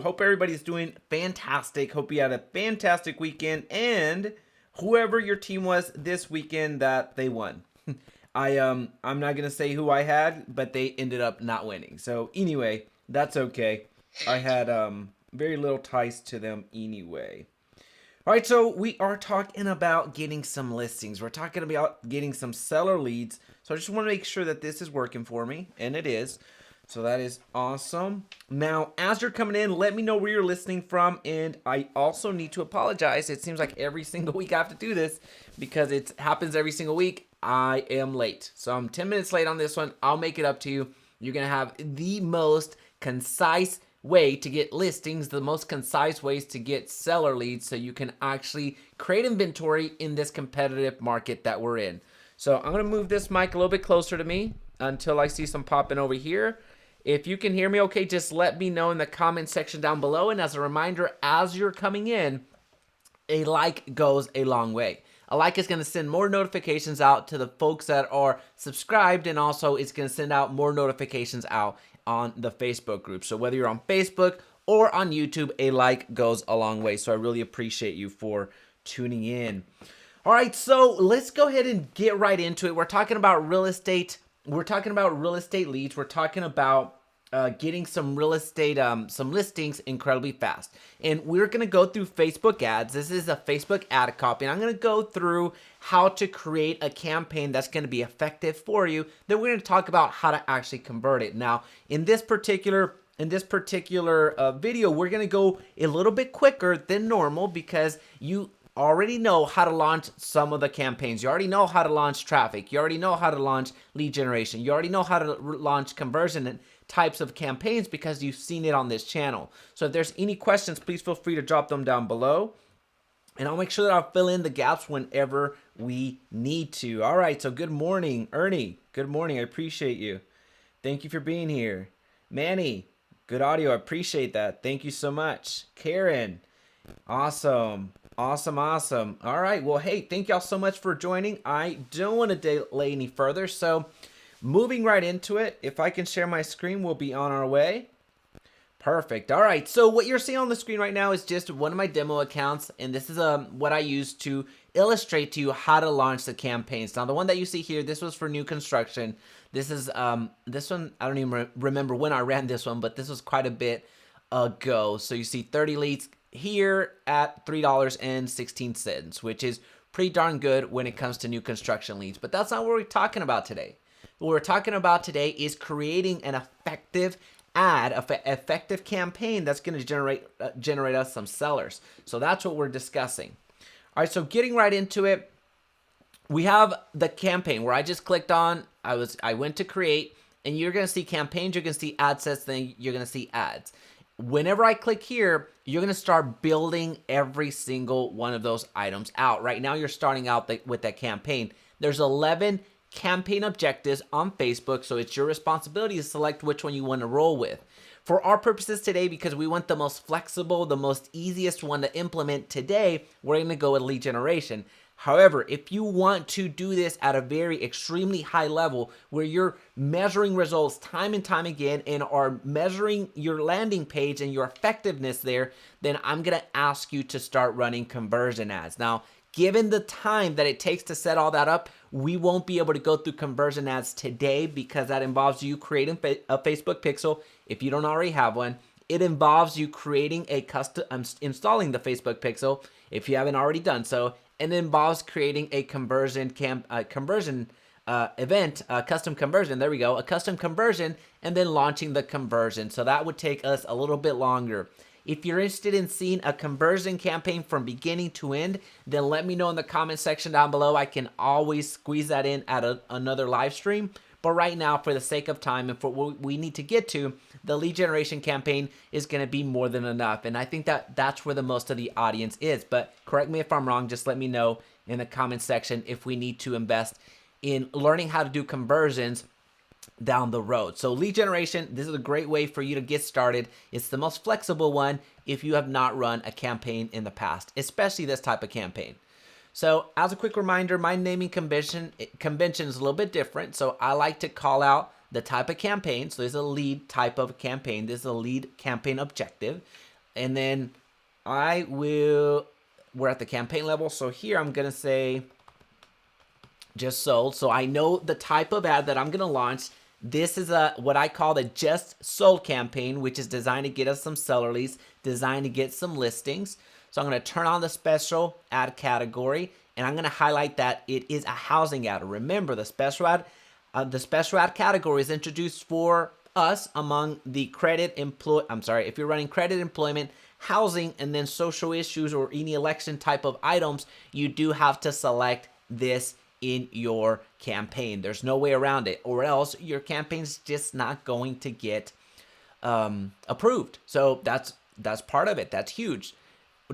Hope everybody's doing fantastic. Hope you had a fantastic weekend, and whoever your team was this weekend, that they won. I'm not gonna say who I had, but they ended up not winning. So anyway, that's okay. I had very little ties to them anyway. All right, so we are talking about getting some listings. We're talking about getting some seller leads. So I just want to make sure that this is working for me, and it is. So that is awesome. Now, as you're coming in, let me know where you're listening from, and I also need to apologize. It seems like every single week I have to do this because it happens every single week. I am late. So I'm 10 minutes late on this one. I'll make it up to you. You're going to have the most concise way to get listings, the most concise ways to get seller leads so you can actually create inventory in this competitive market that we're in. So I'm going to move this mic a little bit closer to me until I see some popping over here. If you can hear me okay, just let me know in the comment section down below. And as a reminder, as you're coming in, a like goes a long way. A like is going to send more notifications out to the folks that are subscribed, and also it's going to send out more notifications out on the Facebook group. So whether you're on Facebook or on YouTube, a like goes a long way. So I really appreciate you for tuning in. All right, so let's go ahead and get right into it. We're talking about real estate. We're talking about real estate leads. We're talking about getting some real estate, some listings incredibly fast. And we're going to go through Facebook ads. This is a Facebook ad copy. And I'm going to go through how to create a campaign that's going to be effective for you. Then we're going to talk about how to actually convert it. Now, in this particular video, we're going to go a little bit quicker than normal because you already know how to launch some of the campaigns. You already know how to launch traffic. You already know how to launch lead generation. You already know how to launch conversion and types of campaigns because you've seen it on this channel. So if there's any questions, please feel free to drop them down below. And I'll make sure that I'll fill in the gaps whenever we need to. All right, so good morning, Ernie. Good morning, I appreciate you. Thank you for being here. Manny, good audio, I appreciate that. Thank you so much. Karen, awesome. Awesome. All right. Well, hey, thank y'all so much for joining. I don't want to delay any further. So moving right into it, if I can share my screen, we'll be on our way. Perfect. All right. So what you're seeing on the screen right now is just one of my demo accounts. And this is what I use to illustrate to you how to launch the campaigns. Now, the one that you see here, this was for new construction. This is this one. I don't even remember when I ran this one, but this was quite a bit ago. So you see 30 leads here at $3.16, which is pretty darn good when it comes to new construction leads. But that's not what we're talking about today. What we're talking about today is creating an effective ad, effective campaign that's going to generate us some sellers. So that's what we're discussing. All right, so getting right into it, we have the campaign where I just clicked on, I went to create, and you're going to see campaigns, you're going to see ad sets, then you're going to see ads. Whenever I click here, you're going to start building every single one of those items out. Right now, you're starting out with that campaign. There's 11 campaign objectives on Facebook, so it's your responsibility to select which one you want to roll with. For our purposes today, because we want the most flexible, the most easiest one to implement today, we're going to go with lead generation. However, if you want to do this at a very extremely high level where you're measuring results time and time again and are measuring your landing page and your effectiveness there, then I'm going to ask you to start running conversion ads. Now, given the time that it takes to set all that up, we won't be able to go through conversion ads today because that involves you creating a Facebook pixel if you don't already have one. It involves you creating a installing the Facebook pixel if you haven't already done so. And it involves creating a conversion event, a custom conversion. There we go, a custom conversion, and then launching the conversion. So that would take us a little bit longer. If you're interested in seeing a conversion campaign from beginning to end, then let me know in the comment section down below. I can always squeeze that in at another live stream. But right now, for the sake of time and for what we need to get to, the lead generation campaign is going to be more than enough. And I think that that's where the most of the audience is. But correct me if I'm wrong. Just let me know in the comment section if we need to invest in learning how to do conversions down the road. So lead generation, this is a great way for you to get started. It's the most flexible one if you have not run a campaign in the past, especially this type of campaign. So as a quick reminder, my naming convention is a little bit different. So I like to call out the type of campaign. So there's a lead type of campaign. This is a lead campaign objective. And then we're at the campaign level. So here I'm going to say just sold. So I know the type of ad that I'm going to launch. This is what I call the just sold campaign, which is designed to get us some seller leads, designed to get some listings. So I'm going to turn on the special ad category, and I'm going to highlight that it is a housing ad. Remember, the special ad category is introduced for us among the if you're running credit, employment, housing, and then social issues or any election type of items, you do have to select this in your campaign. There's no way around it, or else your campaign's just not going to get approved. So that's part of it. That's huge.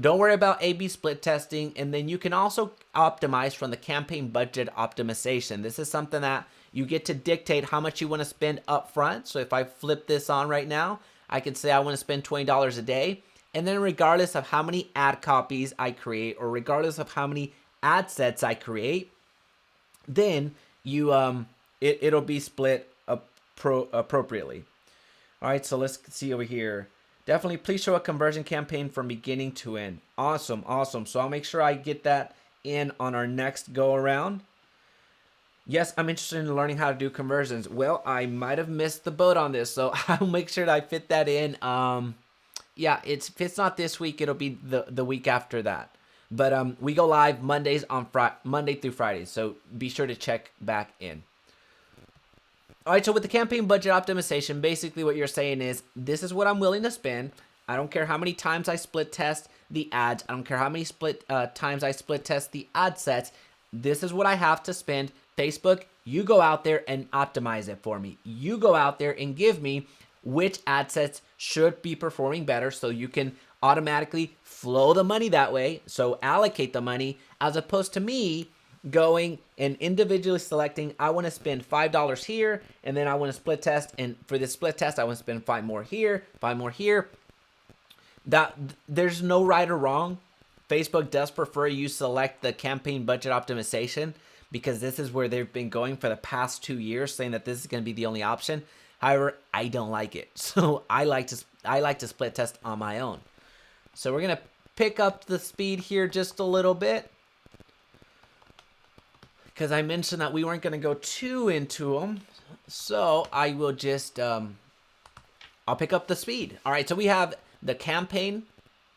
Don't worry about A/B split testing, and then you can also optimize from the campaign budget optimization. This is something that you get to dictate how much you want to spend up front. So if I flip this on right now, I can say I want to spend $20 a day, and then regardless of how many ad copies I create, or regardless of how many ad sets I create, then you it'll be split appropriately. All right, so let's see over here. Definitely, please show a conversion campaign from beginning to end. Awesome. So I'll make sure I get that in on our next go around. Yes, I'm interested in learning how to do conversions. Well, I might have missed the boat on this, so I'll make sure that I fit that in. Yeah, if it's not this week, it'll be the week after that. But we go live Mondays on Monday through Friday, so be sure to check back in. All right, so with the campaign budget optimization, basically what you're saying is, this is what I'm willing to spend. I don't care how many times I split test the ads. I don't care how many times I split test the ad sets. This is what I have to spend. Facebook, you go out there and optimize it for me. You go out there and give me which ad sets should be performing better, so you can automatically flow the money that way. So allocate the money, as opposed to me going and individually selecting, I want to spend $5 here, and then I want to split test, and for this split test I want to spend 5 more here, 5 more here. That there's no right or wrong. Facebook does prefer you select the campaign budget optimization, because this is where they've been going for the past 2 years, saying that this is going to be the only option. However, I don't like it, so I like to split test on my own. So we're gonna pick up the speed here just a little bit, because I mentioned that we weren't going to go too into them. So I will just, I'll pick up the speed. All right, so we have the campaign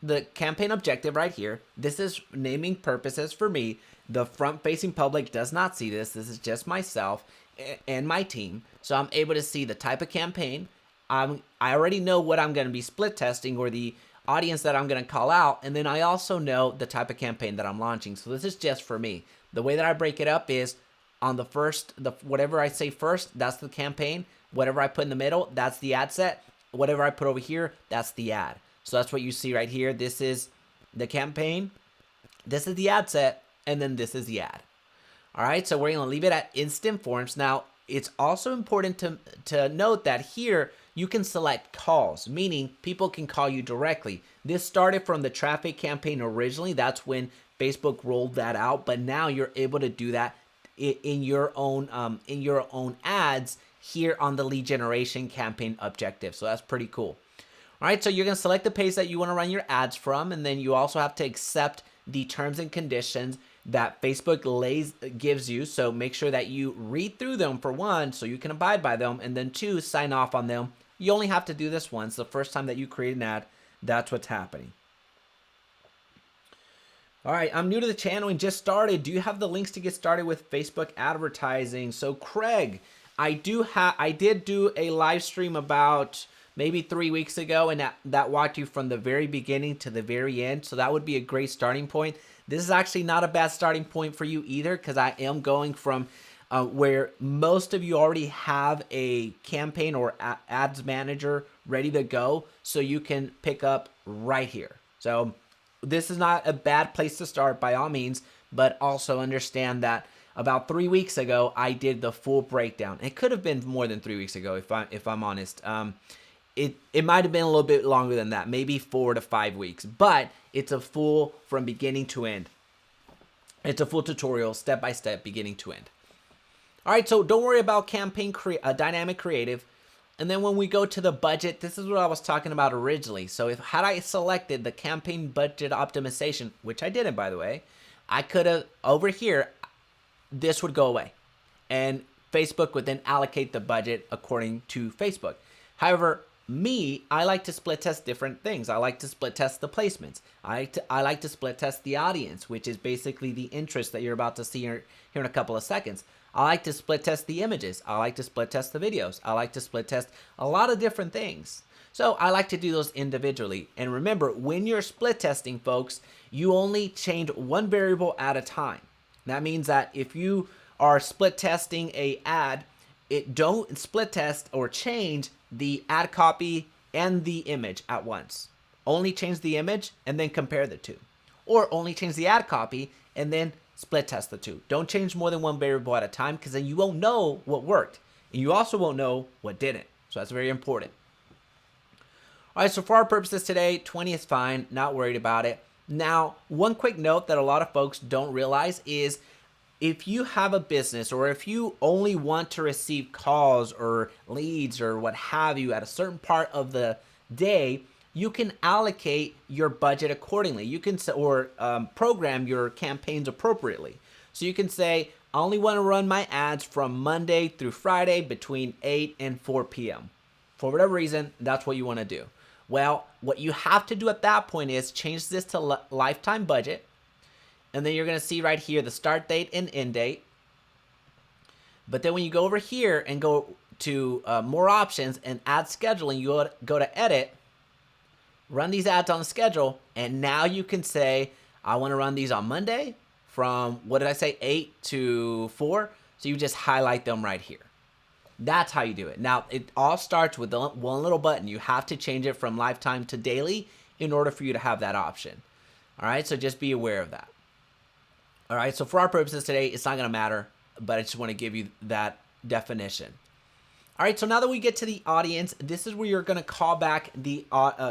objective right here. This is naming purposes for me. The front-facing public does not see this. This is just myself and my team. So I'm able to see the type of campaign. I already know what I'm going to be split testing, or the audience that I'm going to call out. And then I also know the type of campaign that I'm launching. So this is just for me. The way that I break it up is on whatever I say first, that's the campaign. Whatever I put in the middle, that's the ad set. Whatever I put over here, that's the ad. So that's what you see right here. This is the campaign. This is the ad set. And then this is the ad. All right, so we're going to leave it at instant forms. Now, it's also important to note that here you can select calls, meaning people can call you directly. This started from the traffic campaign originally. That's when Facebook rolled that out, but now you're able to do that in your own ads here on the lead generation campaign objective. So that's pretty cool. All right, so you're going to select the page that you want to run your ads from, and then you also have to accept the terms and conditions that Facebook gives you. So make sure that you read through them, for one, so you can abide by them, and then 2, sign off on them. You only have to do this once. The first time that you create an ad, that's what's happening. All right, I'm new to the channel and just started. Do you have the links to get started with Facebook advertising? So Craig, I did do a live stream about maybe 3 weeks ago, and that walked you from the very beginning to the very end. So that would be a great starting point. This is actually not a bad starting point for you either, because I am going from where most of you already have a campaign or ads manager ready to go, so you can pick up right here. So this is not a bad place to start by all means, but also understand that about 3 weeks ago, I did the full breakdown. It could have been more than 3 weeks ago, if I'm honest. It might have been a little bit longer than that, maybe 4 to 5 weeks, but it's a full from beginning to end. It's a full tutorial, step by step, beginning to end. All right, so don't worry about campaign dynamic creative. And then when we go to the budget, this is what I was talking about originally. So if had I selected the campaign budget optimization, which I didn't, by the way, I could have over here, this would go away. And Facebook would then allocate the budget according to Facebook. However, I like to split test different things. I like to split test the placements. I like to split test the audience, which is basically the interest that you're about to see here in a couple of seconds. I like to split test the images. I like to split test the videos. I like to split test a lot of different things. So I like to do those individually. And remember, when you're split testing, folks, you only change one variable at a time. That means that if you are split testing a ad, don't split test or change the ad copy and the image at once. Only change the image and then compare the two. Or only change the ad copy and then split test the two. Don't change more than one variable at a time, because then you won't know what worked. And you also won't know what didn't. So that's very important. All right, so for our purposes today, 20 is fine. Not worried about it. Now, one quick note that a lot of folks don't realize is if you have a business, or if you only want to receive calls or leads or what have you at a certain part of the day, you can allocate your budget accordingly. You can program your campaigns appropriately. So you can say, I only want to run my ads from Monday through Friday between 8 and 4 p.m. For whatever reason, that's what you want to do. Well, what you have to do at that point is change this to lifetime budget. And then you're going to see right here the start date and end date. But then when you go over here and go to more options and ad scheduling, you go to edit, run these ads on the schedule, and now you can say, I want to run these on Monday from, what did I say, 8 to 4. So you just highlight them right here. That's how you do it. Now, it all starts with one little button. You have to change it from lifetime to daily in order for you to have that option. All right, so just be aware of that. All right, so for our purposes today, it's not going to matter, but I just want to give you that definition. All right, so now that we get to the audience, this is where you're going to call back the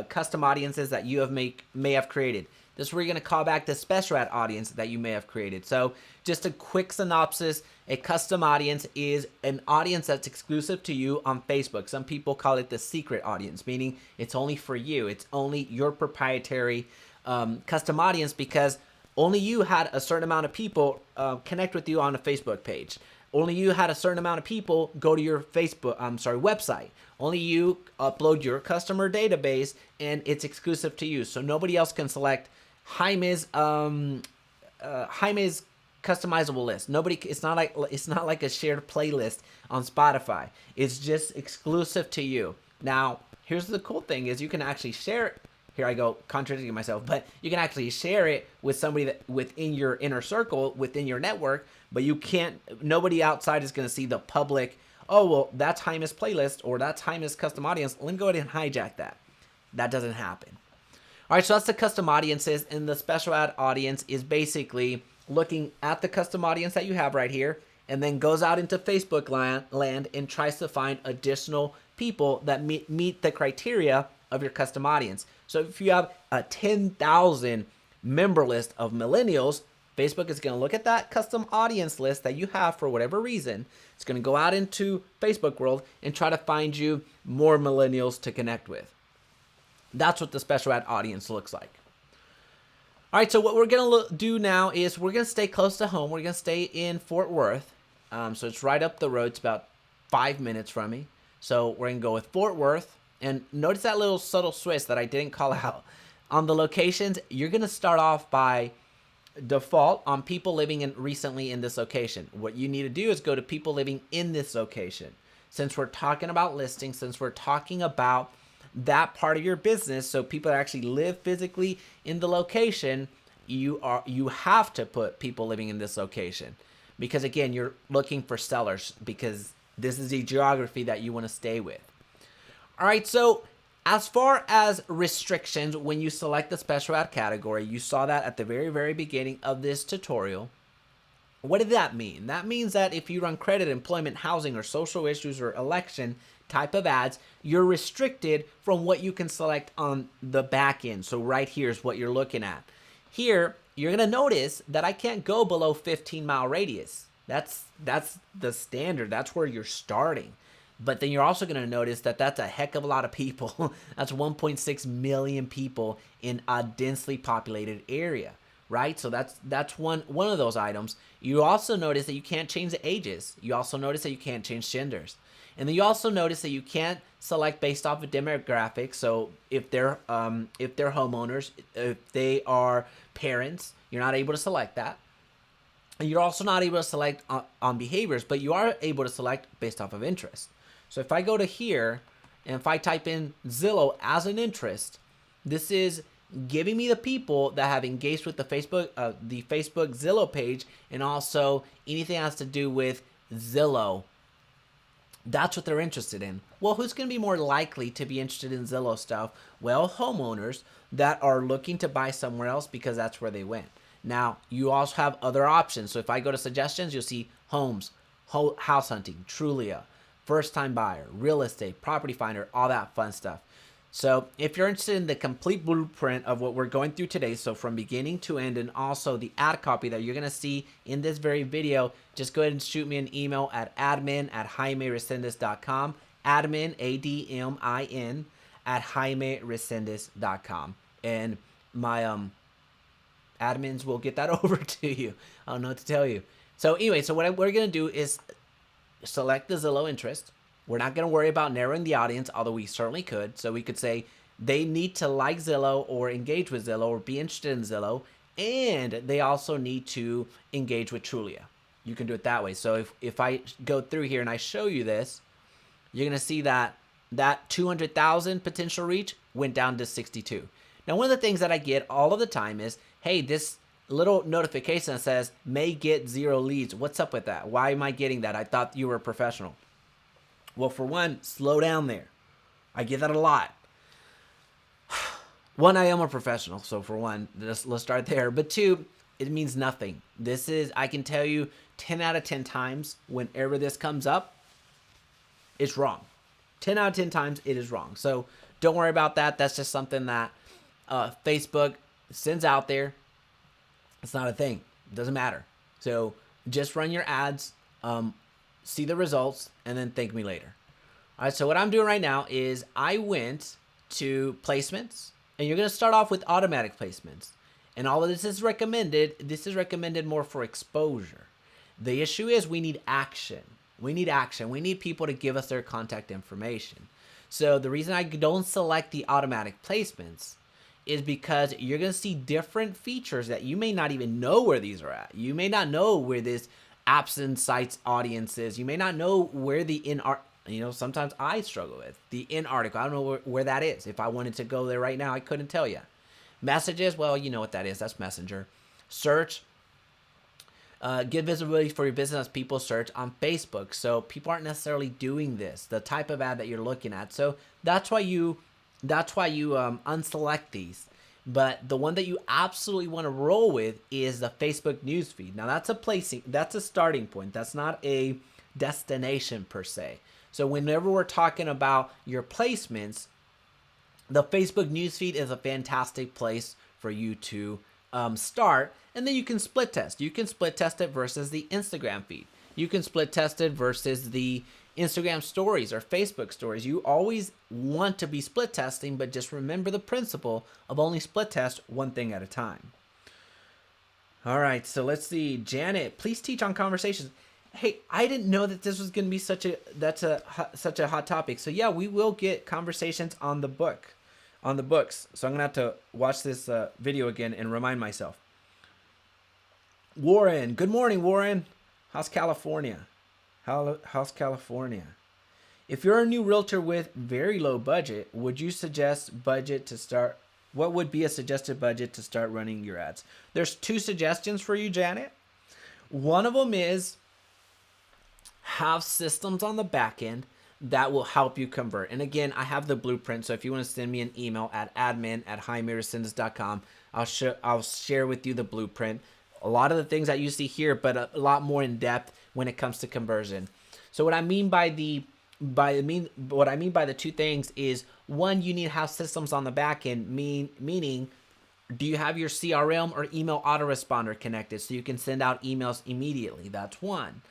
custom audiences that you may have created. This is where you're going to call back the special ad audience that you may have created. So just a quick synopsis, a custom audience is an audience that's exclusive to you on Facebook. Some people call it the secret audience, meaning it's only for you. It's only your proprietary custom audience, because only you had a certain amount of people connect with you on a Facebook page. Only you had a certain amount of people go to your website. Only you upload your customer database, and it's exclusive to you. So nobody else can select Jaime's customizable list. It's not like a shared playlist on Spotify. It's just exclusive to you. Now, here's the cool thing is you can actually share it. Here I go contradicting myself, but you can actually share it with somebody that within your inner circle, within your network, but you can't, nobody outside is going to see the public, oh, well, that's Jaime's playlist or that's Jaime's custom audience. Let me go ahead and hijack that. That doesn't happen. All right, so that's the custom audiences, and the special ad audience is basically looking at the custom audience that you have right here, and then goes out into Facebook land and tries to find additional people that meet the criteria of your custom audience. So if you have a 10,000 member list of millennials, Facebook is going to look at that custom audience list that you have for whatever reason. It's going to go out into Facebook world and try to find you more millennials to connect with. That's what the special ad audience looks like. All right, so what we're going to do now is we're going to stay close to home. We're going to stay in Fort Worth. So it's right up the road. It's about 5 minutes from me. So we're going to go with Fort Worth. And notice that little subtle switch that I didn't call out. On the locations, you're going to start off by default on people living recently in this location. What you need to do is go to people living in this location. Since we're talking about listings, since we're talking about that part of your business, so people that actually live physically in the location, you have to put people living in this location. Because again, you're looking for sellers, because this is the geography that you want to stay with. All right, so as far as restrictions, when you select the special ad category, you saw that at the very, very beginning of this tutorial. What did that mean? That means that if you run credit, employment, housing, or social issues, or election type of ads, you're restricted from what you can select on the back end. So right here is what you're looking at. Here, you're going to notice that I can't go below 15-mile radius. That's the standard. That's where you're starting. But then you're also going to notice that that's a heck of a lot of people. That's 1.6 million people in a densely populated area, right? So that's one of those items. You also notice that you can't change the ages. You also notice that you can't change genders. And then you also notice that you can't select based off of demographics. So if they're homeowners, if they are parents, you're not able to select that. And you're also not able to select on behaviors, but you are able to select based off of interest. So if I go to here and if I type in Zillow as an interest, this is giving me the people that have engaged with the Facebook Zillow page, and also anything that has to do with Zillow. That's what they're interested in. Well, who's going to be more likely to be interested in Zillow stuff? Well, homeowners that are looking to buy somewhere else because that's where they went. Now, you also have other options. So if I go to suggestions, you'll see homes, house hunting, Trulia, first-time buyer, real estate, property finder, all that fun stuff. So if you're interested in the complete blueprint of what we're going through today, so from beginning to end, and also the ad copy that you're going to see in this very video, just go ahead and shoot me an email at admin@JaimeResendiz.com, admin, ADMIN, @JaimeResendiz.com. And my admins will get that over to you. I don't know what to tell you. So anyway, so what we're going to do is select the Zillow interest. We're not going to worry about narrowing the audience, although we certainly could. So we could say they need to like Zillow or engage with Zillow or be interested in Zillow, and they also need to engage with Trulia. You can do it that way. So if I go through here and I show you this, you're going to see that 200,000 potential reach went down to 62. Now, one of the things that I get all of the time is, hey, this little notification that says may get 0 leads. What's up with that? Why am I getting that? I thought you were a professional. Well, for one, slow down there. I get that a lot. One, I am a professional. So for one, let's start there. But two, it means nothing. This is, I can tell you 10 out of 10 times whenever this comes up, it's wrong. 10 out of 10 times it is wrong. So don't worry about that. That's just something that Facebook sends out there. It's not a thing. It doesn't matter. So just run your ads, see the results, and then thank me later. All right, so what I'm doing right now is I went to placements, and you're going to start off with automatic placements. And all of this is recommended. This is recommended more for exposure. The issue is we need action. We need action. We need people to give us their contact information. So the reason I don't select the automatic placements is because you're going to see different features that you may not even know where these are at. You may not know where this apps and sites audience is. You may not know where the sometimes I struggle with the in article. I don't know where that is. If I wanted to go there right now, I couldn't tell you. Messages, well, you know what that is. That's Messenger. Search, give visibility for your business as people search on Facebook. So people aren't necessarily doing this, the type of ad that you're looking at. So that's why you unselect these. But the one that you absolutely want to roll with is the Facebook newsfeed. Now that's a starting point. That's not a destination per se. So whenever we're talking about your placements, the Facebook newsfeed is a fantastic place for you to start. And then you can split test. You can split test it versus the Instagram feed. You can split test it versus the Instagram stories or Facebook stories. You always want to be split testing, but just remember the principle of only split test one thing at a time. All right, so let's see. Janet, please teach on conversations. Hey, I didn't know that this was going to be such a hot topic. So yeah, we will get conversations on the books. So I'm going to have to watch this video again and remind myself. Warren, good morning, Warren. How's California? How's California? If you're a new realtor with very low budget, would you suggest budget to start? What would be a suggested budget to start running your ads? There's 2 suggestions for you, Janet. One of them is have systems on the back end that will help you convert. And again, I have the blueprint. So if you want to send me an email at admin@JaimeResendiz.com, I'll share with you the blueprint. A lot of the things that you see here, but a lot more in depth when it comes to conversion. So what I mean by the 2 things is, one, you need to have systems on the back end, meaning do you have your CRM or email autoresponder connected so you can send out emails immediately? That's one.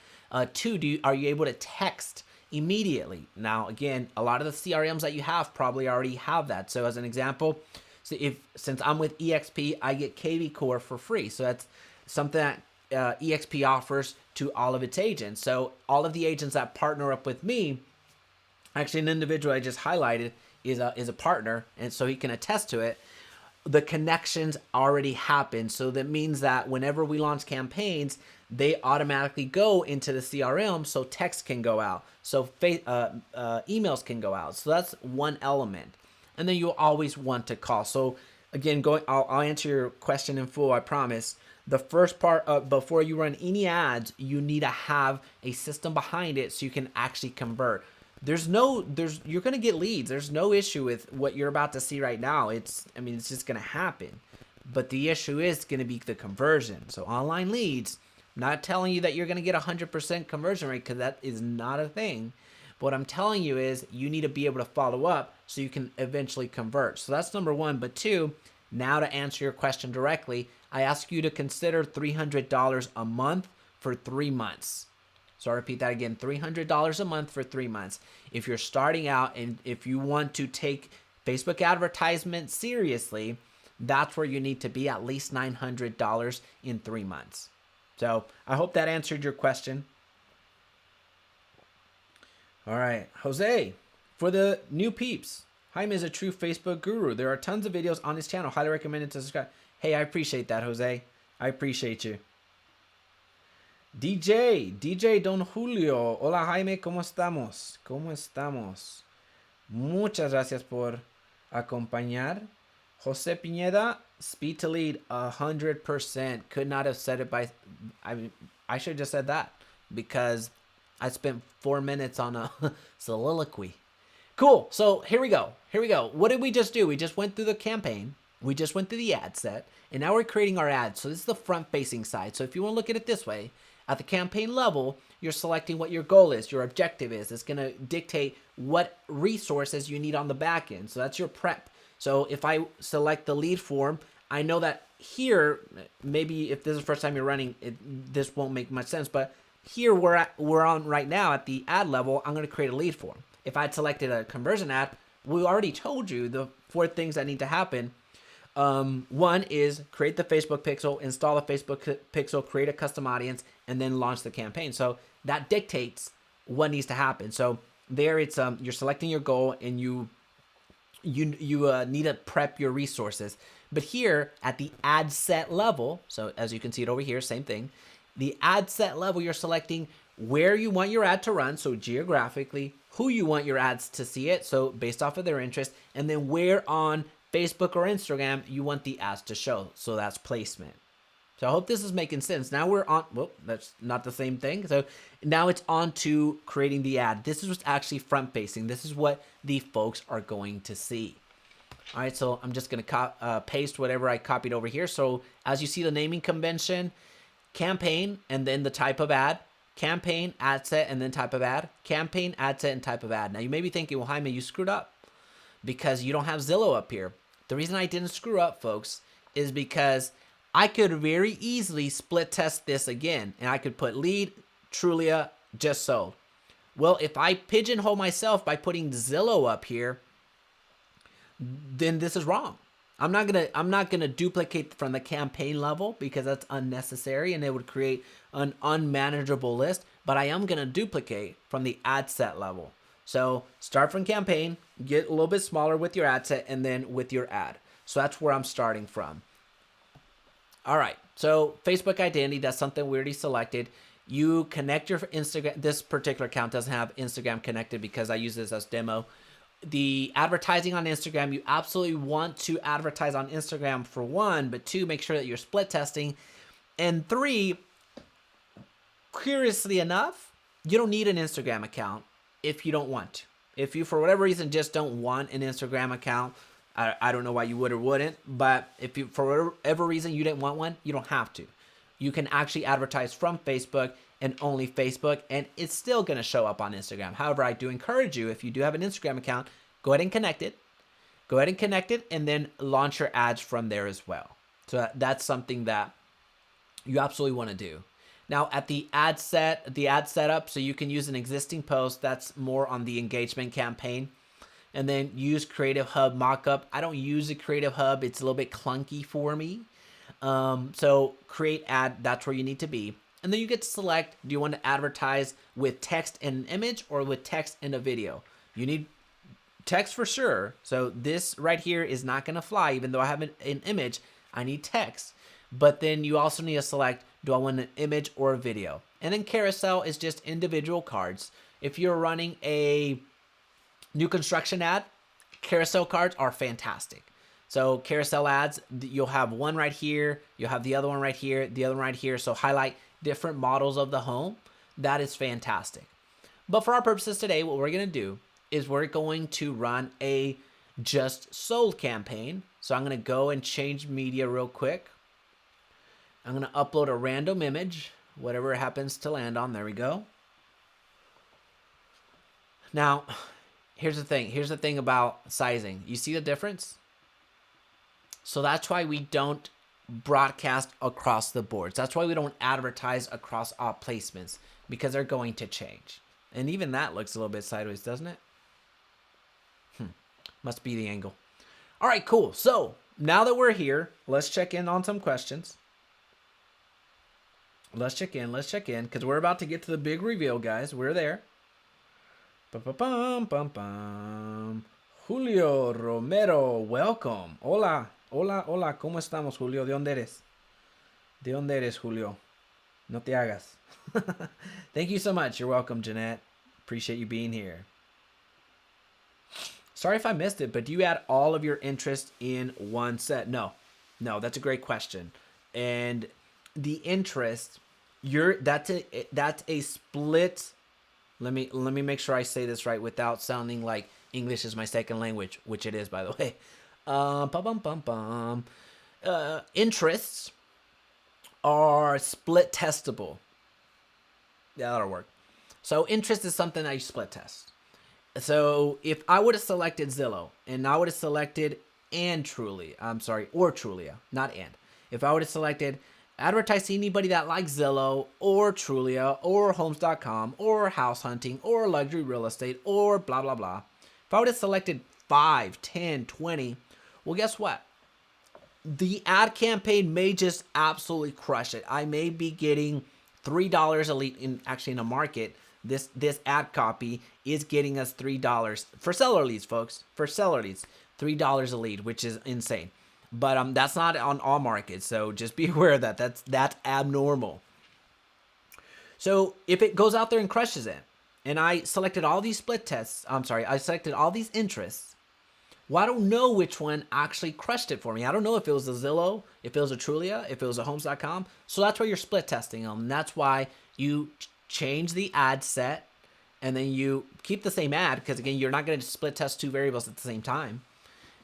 2, are you able to text immediately. Now, again, a lot of the CRMs that you have probably already have that. So as an example, so since I'm with EXP, I get KV Core for free. So that's something that EXP offers to all of its agents. So all of the agents that partner up with me, actually an individual I just highlighted is a partner, and so he can attest to it. The connections already happen. So that means that whenever we launch campaigns, they automatically go into the CRM, so text can go out, so emails can go out. So that's one element. And then you'll always want to call. So again, I'll answer your question in full, I promise. The first part, before you run any ads, you need to have a system behind it so you can actually convert. You're going to get leads. There's no issue with what you're about to see right now. It's just going to happen. But the issue is going to be the conversion. So online leads, I'm not telling you that you're going to get 100% conversion rate, because that is not a thing. But what I'm telling you is you need to be able to follow up so you can eventually convert. So that's number one. But two, now to answer your question directly, I ask you to consider $300 a month for 3 months. So I'll repeat that again, $300 a month for 3 months. If you're starting out and if you want to take Facebook advertisement seriously, that's where you need to be, at least $900 in 3 months. So I hope that answered your question. All right, Jose, for the new peeps, Jaime is a true Facebook guru. There are tons of videos on his channel. Highly recommended to subscribe. Hey, I appreciate that, Jose. I appreciate you. DJ Don Julio. Hola Jaime, ¿cómo estamos? ¿Cómo estamos? Muchas gracias por acompañar. Jose Pineda, speed to lead, 100%. Could not have said it I should have just said that, because I spent 4 minutes on a soliloquy. Cool. So here we go. What did we just do? We just went through the campaign. We just went through the ad set, and now we're creating our ads. So this is the front-facing side. So if you want to look at it this way, at the campaign level, you're selecting what your goal is, your objective is. It's going to dictate what resources you need on the back end. So that's your prep. So if I select the lead form, I know that here, maybe if this is the first time you're running, this won't make much sense. But here we're on right now at the ad level, I'm going to create a lead form. If I had selected a conversion ad, we already told you the 4 things that need to happen. One is create the Facebook pixel, install the Facebook pixel, create a custom audience, and then launch the campaign. So that dictates what needs to happen. So there it's you're selecting your goal, and you need to prep your resources. But here at the ad set level, so as you can see it over here, same thing. The ad set level, you're selecting where you want your ad to run, so geographically, who you want your ads to see it, so based off of their interest, and then where on Facebook or Instagram you want the ads to show, so that's placement. So I hope this is making sense. Now we're on, well, that's not the same thing. So now it's on to creating the ad. This is what's actually front facing. This is what the folks are going to see. All right, so I'm just gonna paste whatever I copied over here. So as you see the naming convention, campaign, and then the type of ad, campaign, ad set, and then type of ad, campaign, ad set, and type of ad. Now you may be thinking, well, Jaime, you screwed up because you don't have Zillow up here. The reason I didn't screw up, folks, is because I could very easily split test this again, and I could put lead, Trulia, just sold. Well, if I pigeonhole myself by putting Zillow up here, then this is wrong. I'm not gonna duplicate from the campaign level because that's unnecessary and it would create an unmanageable list, but I am gonna duplicate from the ad set level. So start from campaign, get a little bit smaller with your ad set, and then with your ad. So that's where I'm starting from. All right, so Facebook identity, that's something we already selected. You connect your Instagram. This particular account doesn't have Instagram connected because I use this as demo. The advertising on Instagram, you absolutely want to advertise on Instagram for one, but two, make sure that you're split testing. And three, curiously enough, you don't need an Instagram account if you don't want to. If you, for whatever reason, just don't want an Instagram account, I don't know why you would or wouldn't, but if you, for whatever reason, you didn't want one, you don't have to. You can actually advertise from Facebook and only Facebook, and it's still going to show up on Instagram. However, I do encourage you, if you do have an Instagram account, go ahead and connect it. Go ahead and connect it, and then launch your ads from there as well. So that's something that you absolutely want to do. Now at the ad setup, so you can use an existing post that's more on the engagement campaign, and then use Creative Hub Mockup. I don't use a Creative Hub; it's a little bit clunky for me. So create ad, that's where you need to be. And then you get to select, do you want to advertise with text and an image or with text and a video? You need text for sure. So this right here is not going to fly, even though I have an image, I need text. But then you also need to select, do I want an image or a video? And then carousel is just individual cards. If you're running a new construction ad, carousel cards are fantastic. So carousel ads, you'll have one right here, you'll have the other one right here, the other one right here. So highlight different models of the home. That is fantastic. But for our purposes today, what we're going to do is we're going to run a just sold campaign. So I'm going to go and change media real quick. I'm going to upload a random image, whatever it happens to land on. There we go. Now, here's the thing. Here's the thing about sizing. You see the difference? So that's why we don't broadcast across the boards. That's why we don't advertise across all placements, because they're going to change. And even that looks a little bit sideways, doesn't it? Must be the angle. All right, cool. So now that we're here, let's check in on some questions. Let's check in, because we're about to get to the big reveal, guys. We're there. Bum. Julio Romero, welcome. Hola, ¿cómo estamos, Julio? ¿De dónde eres? ¿De dónde eres, Julio? No te hagas. Thank you so much. You're welcome, Jeanette. Appreciate you being here. Sorry if I missed it, but do you add all of your interest in one set? No, that's a great question. And the interest, that's a split. Let me make sure I say this right without sounding like English is my second language, which it is, by the way. Interests are split testable. Yeah, that'll work. So interest is something that you split test. So if I would have selected Zillow and I would have selected or Trulia, not and. If I would have selected advertise to anybody that likes Zillow or Trulia or Homes.com or house hunting or luxury real estate or blah, blah, blah. If I would have selected 5, 10, 20, well, guess what? The ad campaign may just absolutely crush it. I may be getting $3 a lead in a market. This ad copy is getting us $3 for seller leads, folks. For seller leads, $3 a lead, which is insane. But that's not on all markets, so just be aware of that. That's abnormal. So if it goes out there and crushes it, and I selected all these I selected all these interests, well, I don't know which one actually crushed it for me. I don't know if it was a Zillow, if it was a Trulia, if it was a Homes.com. So that's why you're split testing them. And that's why you change the ad set, and then you keep the same ad, because again, you're not going to split test two variables at the same time.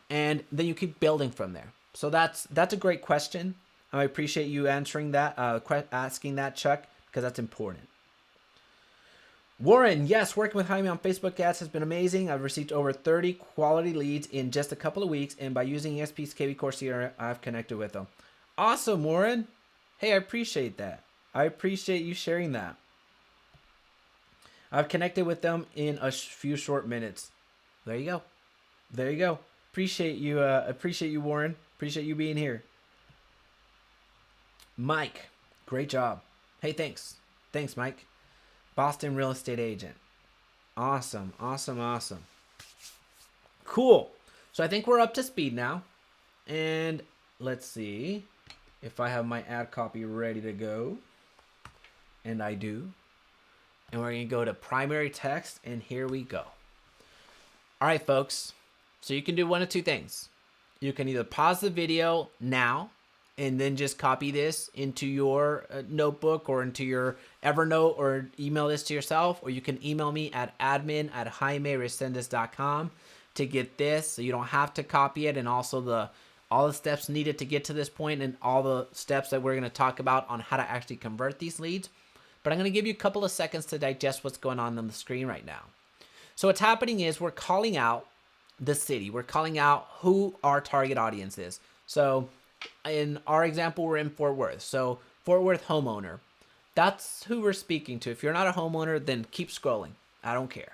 And then you keep building from there. So that's a great question. I appreciate you answering that, asking that, Chuck, because that's important. Warren, yes, working with Jaime on Facebook ads has been amazing. I've received over 30 quality leads in just a couple of weeks, and by using ESP's KV Core CRM, I've connected with them. Awesome, Warren. Hey, I appreciate that. I appreciate you sharing that. I've connected with them in a few short minutes. There you go. Appreciate you, Warren. Appreciate you being here. Mike, great job. Hey, thanks, Mike. Boston real estate agent. Awesome. Cool. So I think we're up to speed now. And let's see if I have my ad copy ready to go. And I do. And we're going to go to primary text, and here we go. All right, folks. So you can do one of two things. You can either pause the video now and then just copy this into your notebook or into your Evernote or email this to yourself, or you can email me at admin@jaimeresendiz.com to get this, so you don't have to copy it, and also all the steps needed to get to this point and all the steps that we're going to talk about on how to actually convert these leads. But I'm going to give you a couple of seconds to digest what's going on the screen right now. So what's happening is we're calling out the city. We're calling out who our target audience is. So in our example, we're in Fort Worth. So Fort Worth homeowner. That's who we're speaking to. If you're not a homeowner, then keep scrolling. I don't care.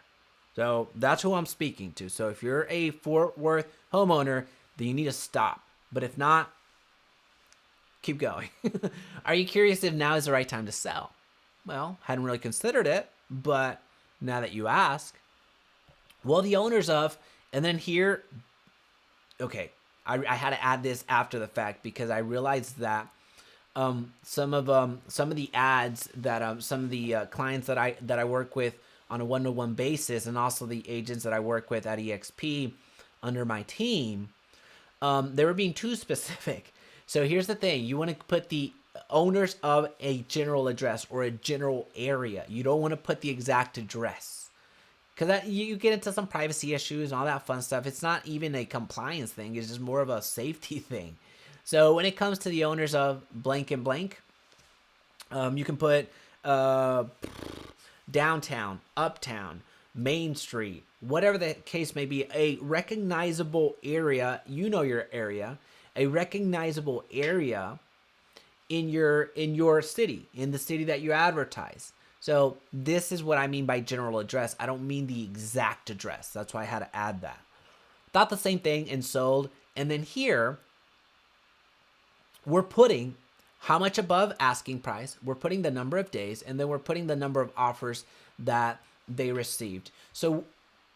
So that's who I'm speaking to. So if you're a Fort Worth homeowner, then you need to stop. But if not, keep going. Are you curious if now is the right time to sell? Well, hadn't really considered it, but now that you ask, well, the owners of, and then here, okay, I had to add this after the fact because I realized that some of the ads that some of the clients that I work with on a one-to-one basis, and also the agents that I work with at EXP under my team, they were being too specific. So here's the thing: you want to put the owners of a general address or a general area. You don't want to put the exact address, because you get into some privacy issues and all that fun stuff. It's not even a compliance thing. It's just more of a safety thing. So when it comes to the owners of blank and blank, you can put downtown, uptown, Main Street, whatever the case may be, a recognizable area. You know your area, a recognizable area in your city, in the city that you advertise. So this is what I mean by general address. I don't mean the exact address. That's why I had to add that. Thought the same thing and sold. And then here, we're putting how much above asking price, we're putting the number of days, and then we're putting the number of offers that they received. So,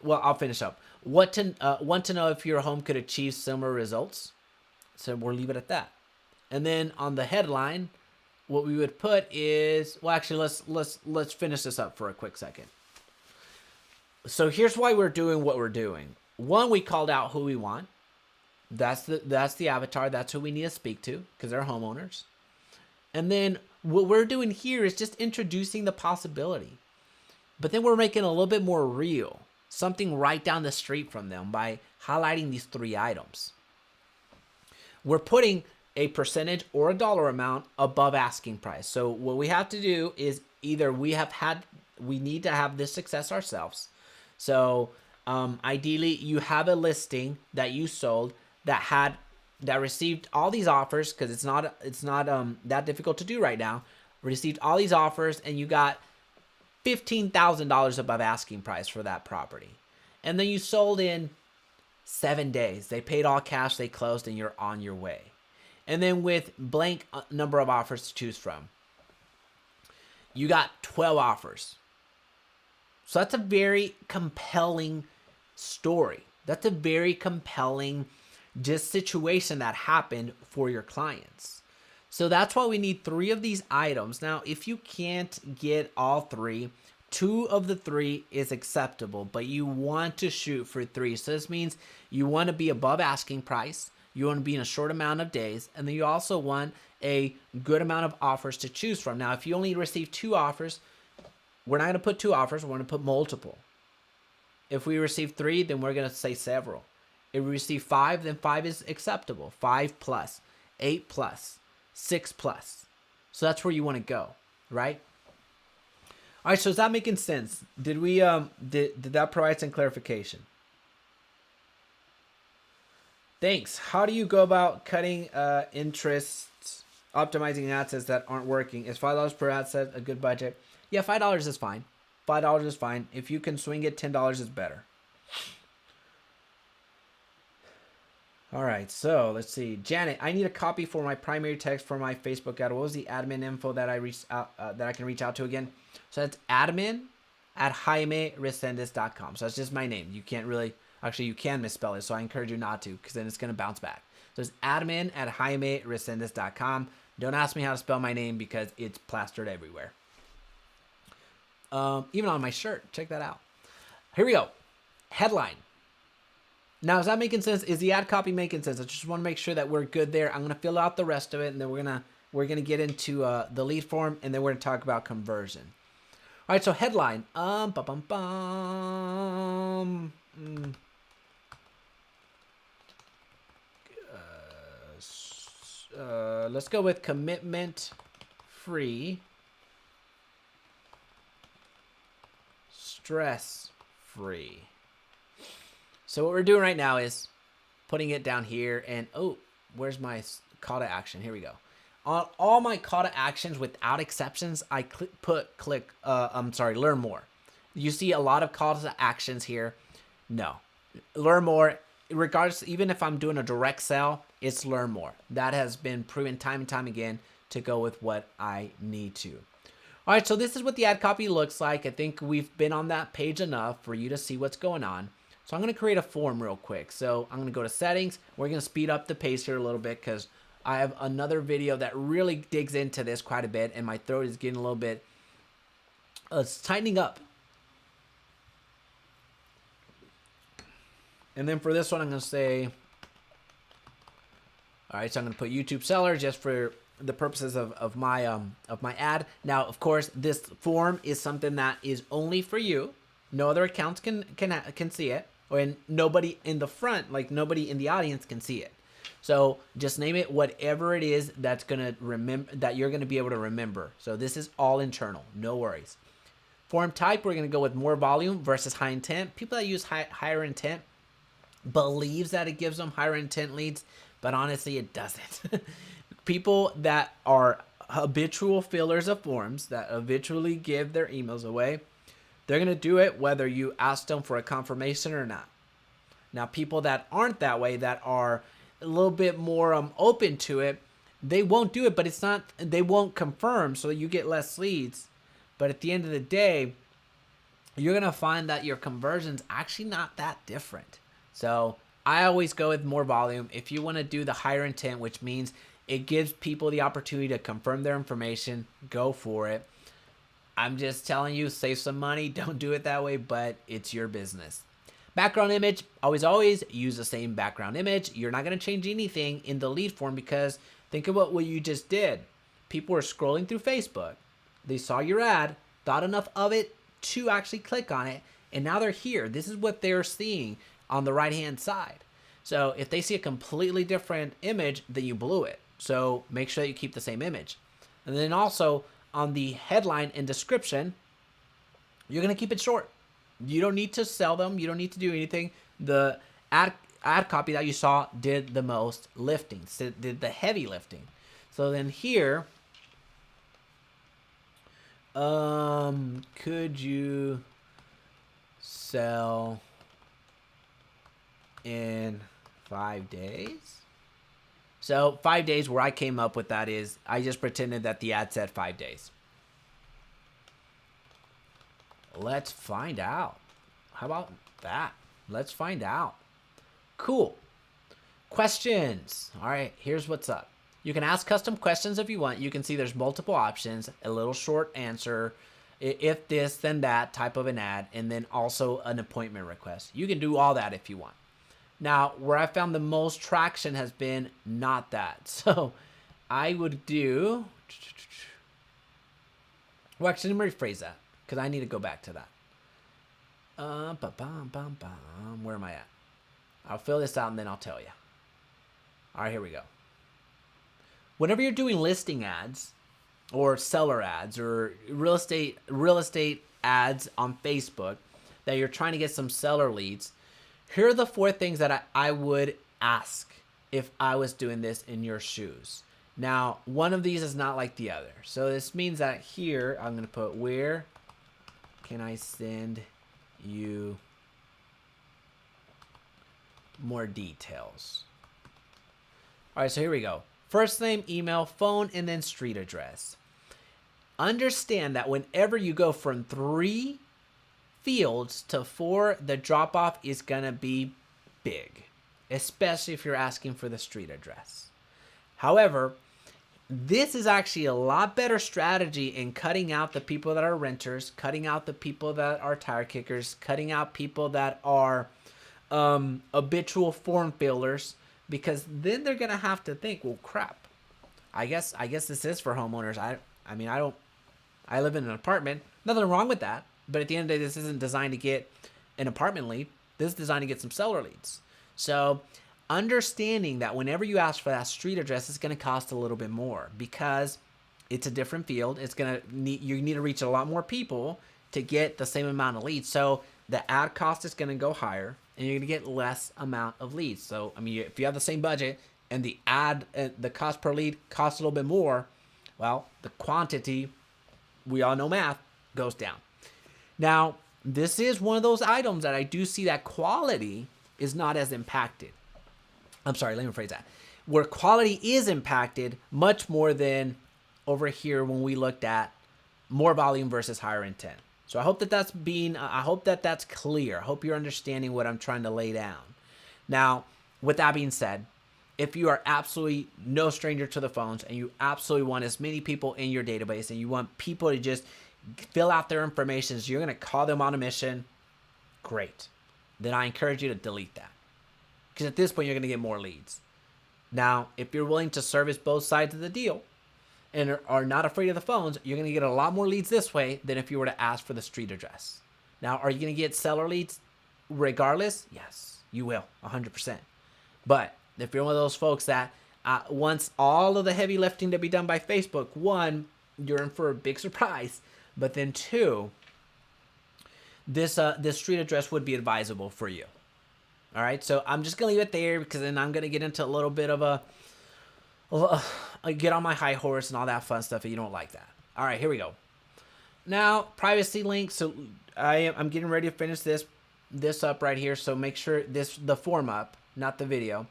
well, I'll finish up. Want to know if your home could achieve similar results? So we'll leave it at that. And then on the headline, what we would put is, well, actually, let's finish this up for a quick second. So here's why we're doing what we're doing. One, we called out who we want. That's the avatar. That's who we need to speak to because they're homeowners. And then what we're doing here is just introducing the possibility. But then we're making it a little bit more real, something right down the street from them by highlighting these 3 items. We're putting a percentage or a dollar amount above asking price. So what we have to do is either we need to have this success ourselves. So ideally, you have a listing that you sold that received all these offers, because it's not that difficult to do right now. Received all these offers, and you got $15,000 above asking price for that property, and then you sold in 7 days. They paid all cash, they closed, and you're on your way. And then with blank number of offers to choose from, you got 12 offers. So that's a very compelling story. That's a very compelling just situation that happened for your clients. So that's why we need 3 of these items. Now, if you can't get all 3, 2 of the 3 is acceptable, but you want to shoot for 3. So this means you want to be above asking price, you want to be in a short amount of days, and then you also want a good amount of offers to choose from. Now, if you only receive 2 offers, we're not going to put 2 offers, we're going to put multiple. If we receive 3, then we're going to say several. If we receive 5, then 5 is acceptable. 5 plus, 8 plus, 6 plus. So that's where you want to go, right? All right, so is that making sense? Did we did that provide some clarification? Thanks. How do you go about cutting interest, optimizing assets that aren't working? Is $5 per asset a good budget? Yeah, $5 is fine. $5 is fine. If you can swing it, $10 is better. All right, so let's see. Janet, I need a copy for my primary text for my Facebook ad. What was the admin info that I can reach out to again? So that's admin@JaimeResendiz.com. So that's just my name. You can't really, actually you can misspell it, so I encourage you not to, because then it's going to bounce back. So it's admin@JaimeResendiz.com. Don't ask me how to spell my name because it's plastered everywhere. Even on my shirt. Check that out. Here we go. Headline. Now, is that making sense? Is the ad copy making sense? I just want to make sure that we're good there. I'm going to fill out the rest of it, and then we're gonna get into the lead form, and then we're going to talk about conversion. All right, so headline. Let's go with commitment free, stress free. So what we're doing right now is putting it down here, and oh, where's my call to action? Here we go. On all my call to actions without exceptions, I learn more. You see a lot of calls to actions here. No, learn more. Regardless, even if I'm doing a direct sell, it's learn more. That has been proven time and time again to go with what I need to. All right, so this is what the ad copy looks like. I think we've been on that page enough for you to see what's going on. So I'm going to create a form real quick. So I'm going to go to settings. We're going to speed up the pace here a little bit because I have another video that really digs into this quite a bit, and my throat is getting a little bit, it's tightening up. And then for this one, I'm going to say, all right, so I'm going to put YouTube seller just for the purposes of my ad. Now, of course, this form is something that is only for you. No other accounts can see it, or nobody in the front, like nobody in the audience can see it. So just name it whatever it is that's gonna remember, that you're gonna be able to remember. So this is all internal, no worries. Form type, we're gonna go with more volume versus high intent. People that use higher intent believes that it gives them higher intent leads, but honestly, it doesn't. People that are habitual fillers of forms, that habitually give their emails away, they're going to do it whether you ask them for a confirmation or not. Now, people that aren't that way, that are a little bit more open to it, they won't do it, but it's not, they won't confirm, so you get less leads. But at the end of the day, you're going to find that your conversion's actually not that different. So I always go with more volume. If you want to do the higher intent, which means it gives people the opportunity to confirm their information, go for it. I'm just telling you, save some money. Don't do it that way, but it's your business. Background image, always use the same background image. You're not going to change anything in the lead form because think about what you just did. People were scrolling through Facebook. They saw your ad, thought enough of it to actually click on it, and now they're here. This is what they're seeing on the right-hand side. So if they see a completely different image, then you blew it. So make sure that you keep the same image. And then also on the headline and description, you're going to keep it short. You don't need to sell them. You don't need to do anything. The ad copy that you saw did the most lifting, did the heavy lifting. So then here, could you sell in 5 days? So 5 days, where I came up with that is I just pretended that the ad said 5 days. Let's find out. How about that? Let's find out. Cool. Questions. All right, here's what's up. You can ask custom questions if you want. You can see there's multiple options, a little short answer, if this, then that type of an ad, and then also an appointment request. You can do all that if you want. Now, where I found the most traction has been not that. So I would do, well, actually, let me rephrase that because I need to go back to that. Where am I at? I'll fill this out and then I'll tell you. All right, here we go. Whenever you're doing listing ads or seller ads or real estate ads on Facebook that you're trying to get some seller leads, here are the 4 things that I would ask if I was doing this in your shoes. Now, one of these is not like the other. So this means that here, I'm going to put, where can I send you more details? All right, so here we go. First name, email, phone, and then street address. Understand that whenever you go from 3 fields to 4, the drop off is gonna be big, especially if you're asking for the street address. However, this is actually a lot better strategy in cutting out the people that are renters, cutting out the people that are tire kickers, cutting out people that are habitual form fillers, because then they're gonna have to think, well, crap, I guess this is for homeowners. I live in an apartment. Nothing wrong with that. But at the end of the day, this isn't designed to get an apartment lead. This is designed to get some seller leads. So understanding that whenever you ask for that street address, it's going to cost a little bit more because it's a different field. You need to reach a lot more people to get the same amount of leads. So the ad cost is going to go higher and you're going to get less amount of leads. So, I mean, if you have the same budget, and the cost per lead costs a little bit more, well, the quantity, we all know math, goes down. Now, this is one of those items that I do see that quality is not as impacted. I'm sorry, let me rephrase that. Where quality is impacted much more than over here when we looked at more volume versus higher intent. So I hope that that's clear. I hope you're understanding what I'm trying to lay down. Now, with that being said, if you are absolutely no stranger to the phones and you absolutely want as many people in your database and you want people to just fill out their information, so you're going to call them on a mission, great. Then I encourage you to delete that. Because at this point, you're going to get more leads. Now, if you're willing to service both sides of the deal and are not afraid of the phones, you're going to get a lot more leads this way than if you were to ask for the street address. Now, are you going to get seller leads regardless? Yes, you will, 100%. But if you're one of those folks that wants all of the heavy lifting to be done by Facebook, one, you're in for a big surprise. But then two, this street address would be advisable for you. All right, so I'm just going to leave it there because then I'm going to get into a little bit of a get on my high horse and all that fun stuff if you don't like that. All right, here we go. Now, privacy link. So I'm getting ready to finish this up right here. So make sure the form up, not the video.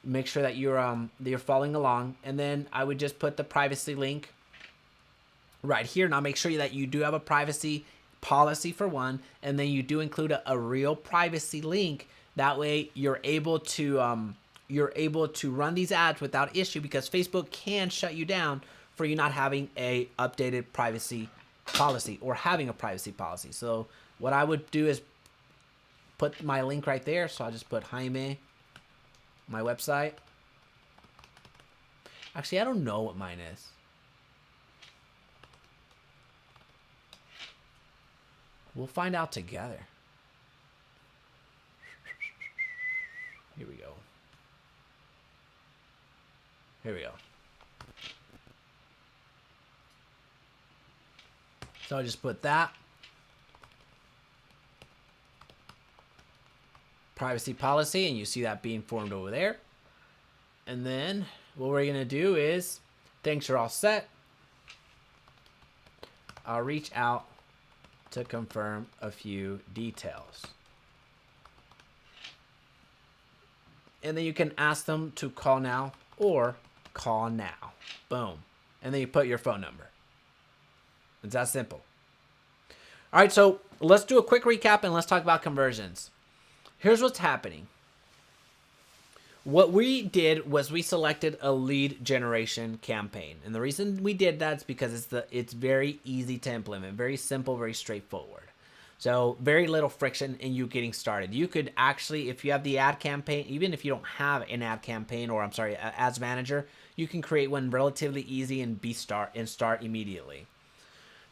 Make sure that you're following along, and then I would just put the privacy link right here. Now make sure that you do have a privacy policy for one, and then you do include a real privacy link. That way you're able to run these ads without issue, because Facebook can shut you down for you not having a updated privacy policy or having a privacy policy. So what I would do is put my link right there. So I'll just put Jaime, my website. Actually, I don't know what mine is. We'll find out together. Here we go. Here we go. So I just put that. Privacy policy, and you see that being formed over there. And then what we're going to do is, thanks, you're all set. I'll reach out to confirm a few details. And then you can ask them to call now or call now. Boom. And then you put your phone number. It's that simple. All right, so let's do a quick recap and let's talk about conversions. Here's what's happening. What we did was we selected a lead generation campaign. And the reason we did that is because it's very easy to implement, very simple, very straightforward. So very little friction in you getting started. You could actually, if you have the ad campaign, even if you don't have an ad campaign, or ads manager, you can create one relatively easy and start immediately.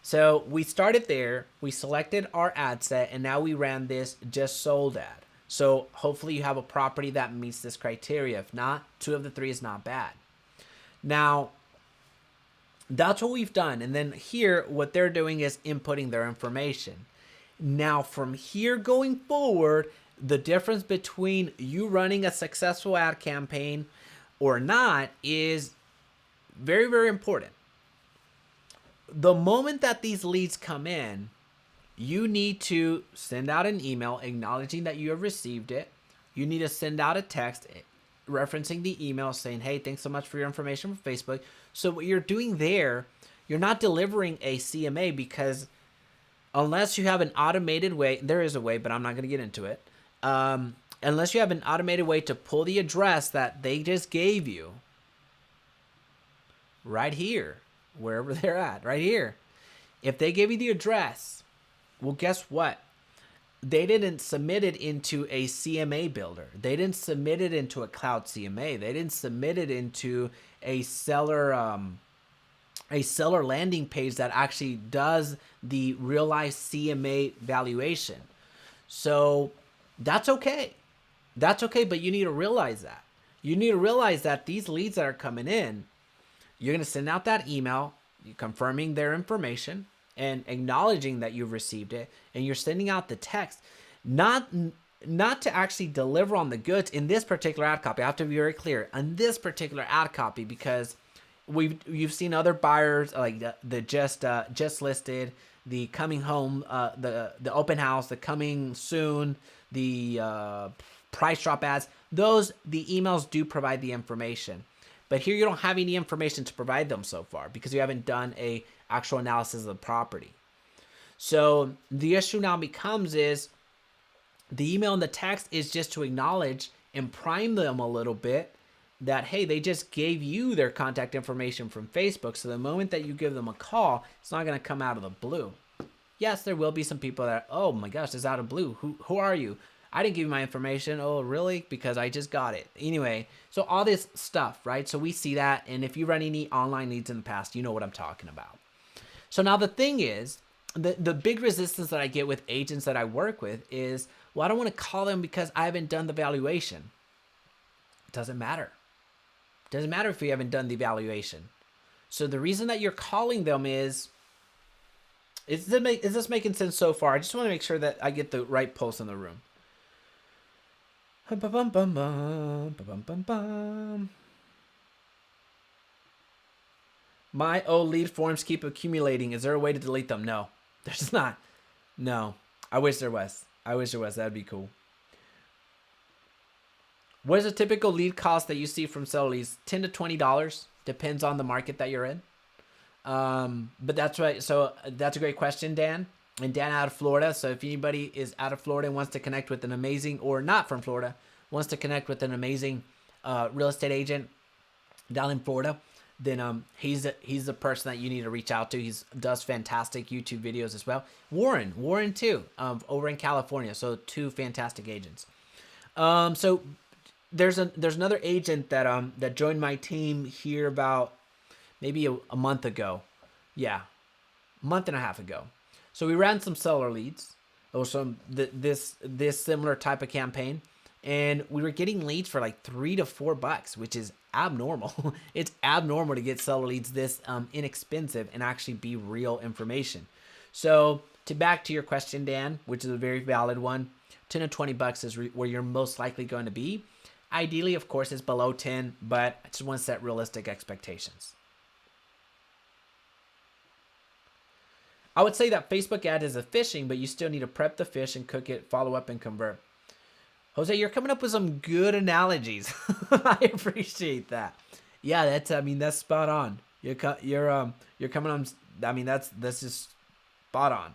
So we started there, we selected our ad set, and now we ran this just sold ad. So hopefully you have a property that meets this criteria. If not, 2 of the 3 is not bad. Now, that's what we've done. And then here, what they're doing is inputting their information. Now, from here going forward, the difference between you running a successful ad campaign or not is very, very important. The moment that these leads come in, you need to send out an email acknowledging that you have received it. You need to send out a text referencing the email saying, hey, thanks so much for your information from Facebook. So what you're doing there, you're not delivering a CMA, because unless you have an automated way, there is a way, but I'm not going to get into it. Unless you have an automated way to pull the address that they just gave you right here, wherever they're at, right here. If they gave you the address, well, guess what? They didn't submit it into a CMA builder. They didn't submit it into a cloud CMA. They didn't submit it into a seller landing page that actually does the real life CMA valuation. So that's okay. That's okay, but you need to realize that. You need to realize that these leads that are coming in, you're going to send out that email confirming their information and acknowledging that you've received it, and you're sending out the text. Not not to actually deliver on the goods in this particular ad copy. I have to be very clear on this particular ad copy, because you've seen other buyers like the just listed, the coming home, the open house, the coming soon, the price drop ads. The emails do provide the information, but here you don't have any information to provide them so far because you haven't done a actual analysis of the property. So the issue now becomes is the email and the text is just to acknowledge and prime them a little bit that, hey, they just gave you their contact information from Facebook. So the moment that you give them a call, it's not going to come out of the blue. Yes, there will be some people that, oh my gosh, it's out of blue. Who are you? I didn't give you my information. Oh, really? Because I just got it. Anyway, so all this stuff, right? So we see that. And if you run any online leads in the past, you know what I'm talking about. So now the thing is, the big resistance that I get with agents that I work with is, well, I don't want to call them because I haven't done the valuation. It doesn't matter. It doesn't matter if you haven't done the evaluation. So the reason that you're calling them is this making sense so far? I just want to make sure that I get the right pulse in the room. My old lead forms keep accumulating. Is there a way to delete them? No, there's not. No, I wish there was. That'd be cool. What is a typical lead cost that you see from seller leads? $10 to $20. Depends on the market that you're in. But that's right. So that's a great question, Dan. And Dan out of Florida. So if anybody is out of Florida and wants to connect with an amazing, or not from Florida, wants to connect with an amazing real estate agent down in Florida, then he's the person that you need to reach out to. He does fantastic YouTube videos as well. Warren too, over in California. So two fantastic agents. So there's another agent that joined my team here about maybe a month ago. Yeah, a month and a half ago. So we ran some seller leads, or this similar type of campaign, and we were getting leads for like $3 to $4, which is abnormal. It's abnormal to get seller leads this inexpensive and actually be real information. So back to your question, Dan, which is a very valid one, $10 to $20 is where you're most likely going to be. Ideally, of course, it's below 10, but I just want to set realistic expectations. I would say that Facebook ad is a phishing, but you still need to prep the fish and cook it, follow up, and convert. Jose, you're coming up with some good analogies. I appreciate that. Yeah, that's spot on. You're coming on. I mean, that's just spot on.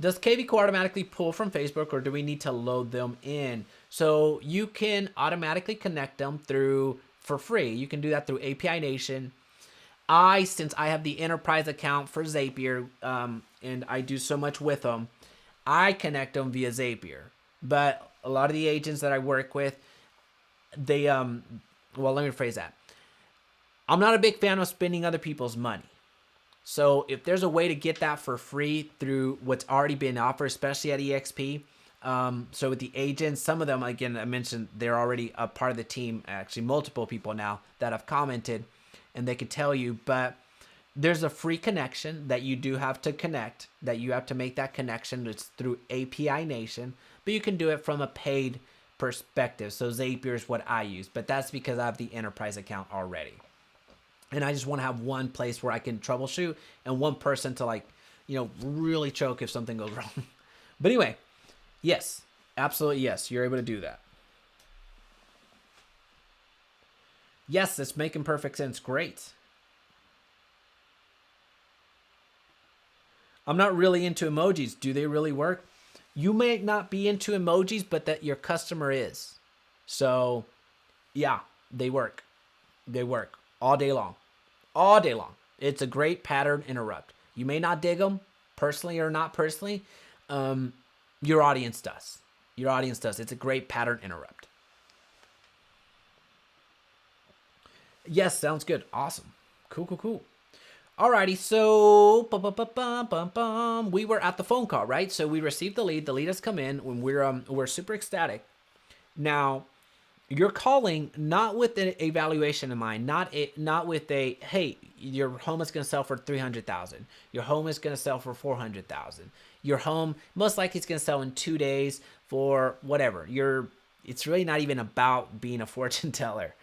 Does KVCO automatically pull from Facebook, or do we need to load them in? So you can automatically connect them for free. You can do that through API Nation. Since I have the enterprise account for Zapier, and I do so much with them, I connect them via Zapier. But a lot of the agents that I work with, let me rephrase that. I'm not a big fan of spending other people's money. So if there's a way to get that for free through what's already been offered, especially at EXP, so with the agents, some of them, again, I mentioned they're already a part of the team, actually multiple people now that have commented, and they could tell you, but there's a free connection that you do have to connect, that you have to make that connection. It's through API Nation, but you can do it from a paid perspective. So Zapier is what I use, but that's because I have the enterprise account already. And I just want to have one place where I can troubleshoot and one person to really choke if something goes wrong. But anyway, yes, absolutely yes, you're able to do that. Yes, it's making perfect sense. Great. I'm not really into emojis. Do they really work? You may not be into emojis, but that your customer is. So, yeah, they work. They work all day long. All day long. It's a great pattern interrupt. You may not dig them personally or not personally. Your audience does. Your audience does. It's a great pattern interrupt. Yes, sounds good. Awesome. Cool. Alrighty, so we were at the phone call, right? So we received the lead. The lead has come in when we're super ecstatic. Now, you're calling not with an evaluation in mind, not with a, hey, your home is going to sell for 300,000. Your home is going to sell for 400,000. Your home most likely is going to sell in 2 days for whatever. It's really not even about being a fortune teller.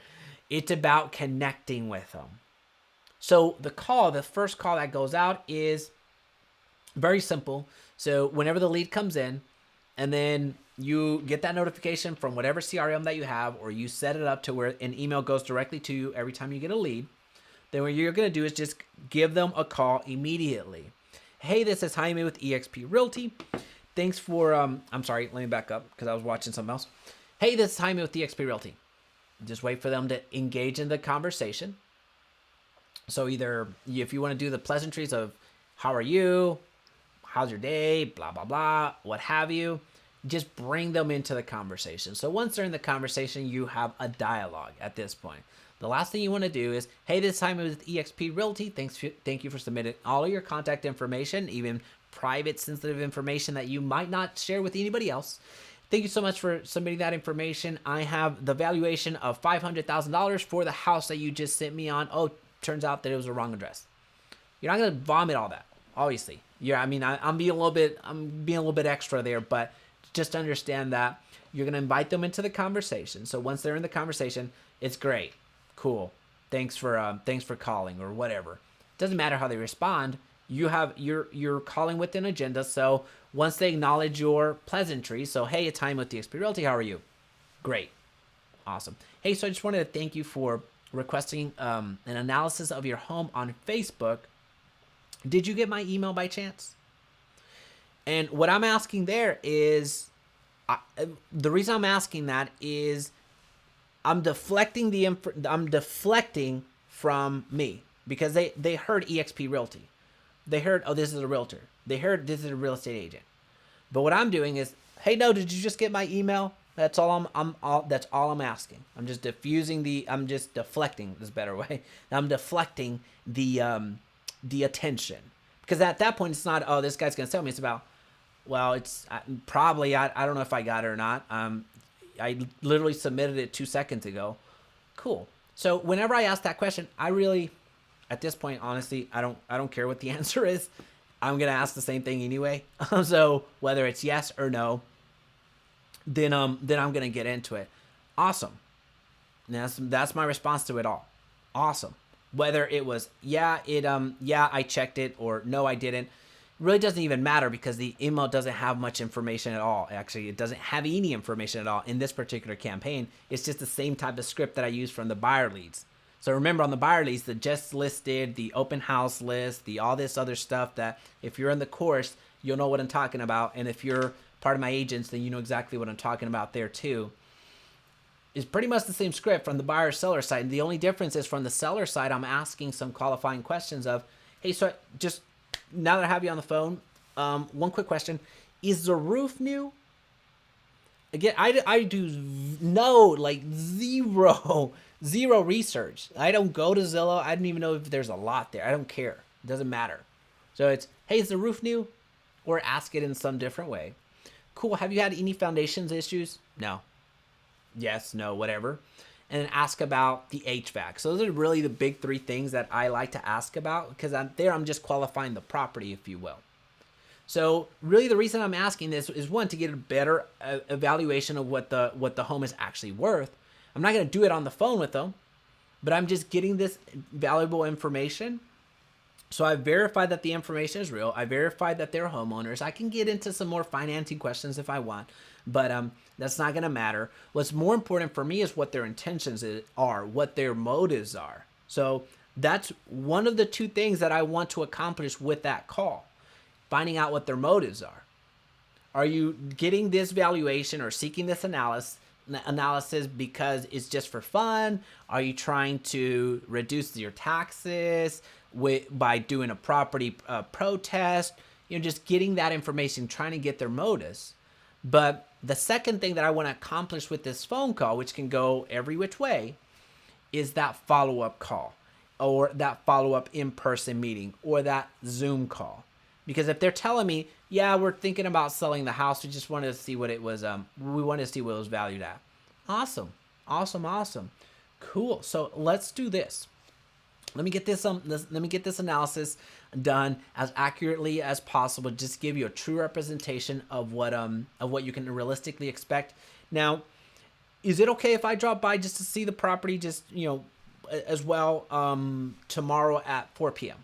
It's about connecting with them. So the first call that goes out is very simple. So whenever the lead comes in, and then you get that notification from whatever CRM that you have, or you set it up to where an email goes directly to you every time you get a lead, then what you're going to do is just give them a call immediately. Hey, this is Jaime with eXp Realty. Thanks for, I'm sorry, let me back up because I was watching something else. Hey, this is Jaime with eXp Realty. Just wait for them to engage in the conversation. So either if you want to do the pleasantries of how are you, how's your day, blah, blah, blah, what have you, just bring them into the conversation. So once they're in the conversation, you have a dialogue at this point. The last thing you want to do is, hey, this time it was eXp Realty. Thank you for submitting all of your contact information, even private sensitive information that you might not share with anybody else. Thank you so much for submitting that information. I have the valuation of $500,000 for the house that you just sent me on. Oh, turns out that it was a wrong address. You're not going to vomit all that, obviously. Yeah, I mean, I'm being a little bit extra there, but just understand that you're going to invite them into the conversation. So once they're in the conversation, it's great. Cool. Thanks for calling or whatever. Doesn't matter how they respond. You're calling with an agenda. So once they acknowledge your pleasantry, so hey, it's Time with eXp Realty. How are you? Great. Awesome. Hey, so I just wanted to thank you for requesting an analysis of your home on Facebook. Did you get my email by chance? And what I'm asking there is, the reason I'm asking that is I'm deflecting from me because they heard eXp Realty. They heard, oh, this is a realtor. They heard this is a real estate agent. But what I'm doing is, hey, no, did you just get my email? That's all that's all I'm asking. I'm just deflecting, is a better way. I'm deflecting the attention. Because at that point, it's not, oh, this guy's going to sell me. It's about, well, it's probably, I don't know if I got it or not. I literally submitted it 2 seconds ago. Cool. So whenever I ask that question, I really, at this point, honestly, I don't care what the answer is. I'm going to ask the same thing anyway. So whether it's yes or no, then I'm going to get into it. Awesome. And that's my response to it all. Awesome. Whether it was, yeah, I checked it, or no, I didn't, really doesn't even matter because the email doesn't have much information at all. Actually, it doesn't have any information at all in this particular campaign. It's just the same type of script that I use from the buyer leads. So remember, on the buyer leads, the just listed, the open house list, the all this other stuff that if you're in the course, you'll know what I'm talking about. And if you're part of my agents, then you know exactly what I'm talking about there too. Is pretty much the same script from the buyer seller side. And the only difference is from the seller side, I'm asking some qualifying questions of, hey, so just now that I have you on the phone, one quick question. Is the roof new? Again, I do zero research. I don't go to Zillow. I don't even know if there's a lot there. I don't care. It doesn't matter. So it's, hey, is the roof new? Or ask it in some different way. Cool. Have you had any foundations issues? No. Yes, no, whatever. And then ask about the HVAC. So those are really the big three things that I like to ask about, because I'm just qualifying the property, if you will. So really the reason I'm asking this is, one, to get a better evaluation of what the home is actually worth. I'm not going to do it on the phone with them, but I'm just getting this valuable information. So I verified that the information is real. I verified that they're homeowners. I can get into some more financing questions if I want, but that's not going to matter. What's more important for me is what their intentions are, what their motives are. So that's one of the two things that I want to accomplish with that call, finding out what their motives are. Are you getting this valuation or seeking this analysis because it's just for fun? Are you trying to reduce your taxes by doing a property protest? Just getting that information, trying to get their motives. But the second thing that I want to accomplish with this phone call, which can go every which way, is that follow-up call, or that follow-up in-person meeting, or that Zoom call. Because if they're telling me, yeah, we're thinking about selling the house, we just wanted to see what it was, we wanted to see what it was valued at. Awesome. Awesome. Cool. So let's do this. Let me get this analysis done as accurately as possible. Just give you a true representation of what you can realistically expect. Now, is it okay if I drop by just to see the property, just as well, tomorrow at 4 p.m.?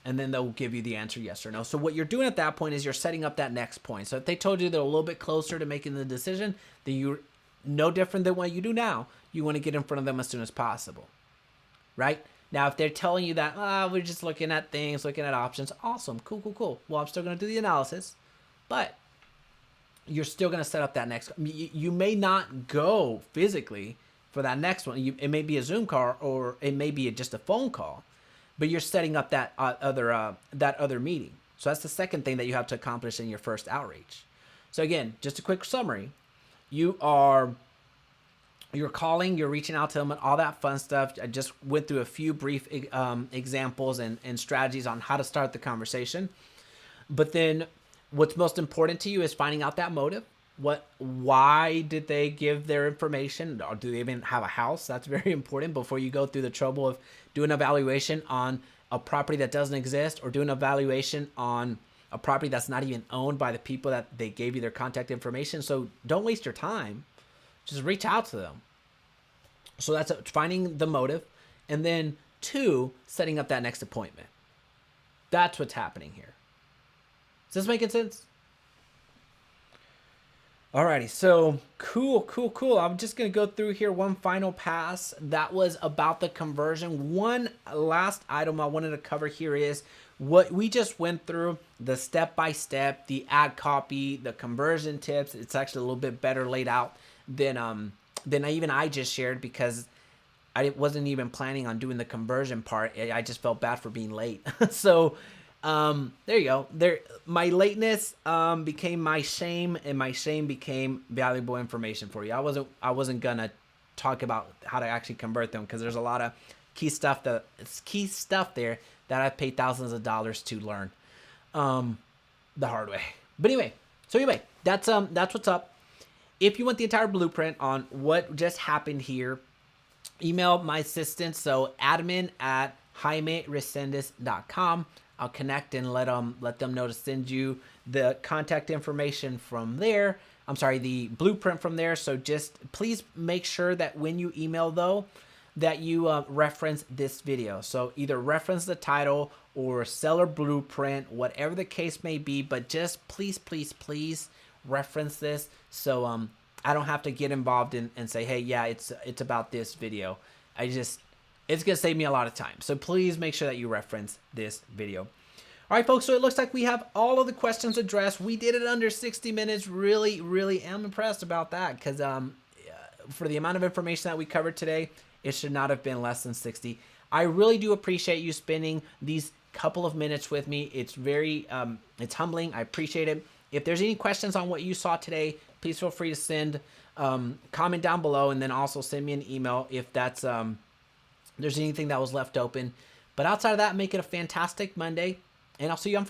And then they'll give you the answer yes or no. So what you're doing at that point is you're setting up that next point. So if they told you they're a little bit closer to making the decision, then you're no different than what you do now. You want to get in front of them as soon as possible, right? Now, if they're telling you that, we're just looking at things, looking at options, awesome, cool. Well, I'm still going to do the analysis, but you're still going to set up that next. You may not go physically for that next one. It may be a Zoom call, or it may be just a phone call, but you're setting up that other meeting. So that's the second thing that you have to accomplish in your first outreach. So again, just a quick summary. You're calling, you're reaching out to them, and all that fun stuff. I just went through a few brief examples and strategies on how to start the conversation. But then what's most important to you is finding out that motive. Why did they give their information? Or do they even have a house? That's very important before you go through the trouble of doing an evaluation on a property that doesn't exist, or doing an evaluation on a property that's not even owned by the people that they gave you their contact information. So don't waste your time. Just reach out to them. So that's finding the motive. And then 2, setting up that next appointment. That's what's happening here. Is this making sense? Alrighty, so cool. I'm just going to go through here one final pass. That was about the conversion. One last item I wanted to cover here is what we just went through, the step-by-step, the ad copy, the conversion tips. It's actually a little bit better laid out than I just shared, because I wasn't even planning on doing the conversion part. I just felt bad for being late. So there you go. My lateness became my shame, and my shame became valuable information for you. I wasn't gonna talk about how to actually convert them, because there's a lot of key stuff there that I've paid thousands of dollars to learn the hard way. But anyway, that's what's up. If you want the entire blueprint on what just happened here, email my assistant, so admin@JaimeResendiz.com. I'll connect and let them know to send you the contact information from there. I'm sorry, the blueprint from there. So just please make sure that when you email, though, that you reference this video. So either reference the title or seller blueprint, whatever the case may be, but just please reference this, so I don't have to get involved and say, hey, yeah, it's about this video. It's gonna save me a lot of time. So please make sure that you reference this video. All right, folks, so it looks like we have all of the questions addressed. We did it under 60 minutes. Really am impressed about that, because for the amount of information that we covered today, it should not have been less than 60. I really do appreciate you spending these couple of minutes with me. It's very, it's humbling. I appreciate it. If there's any questions on what you saw today, please feel free to send comment down below, and then also send me an email if there's anything that was left open. But outside of that, make it a fantastic Monday, and I'll see you on Friday.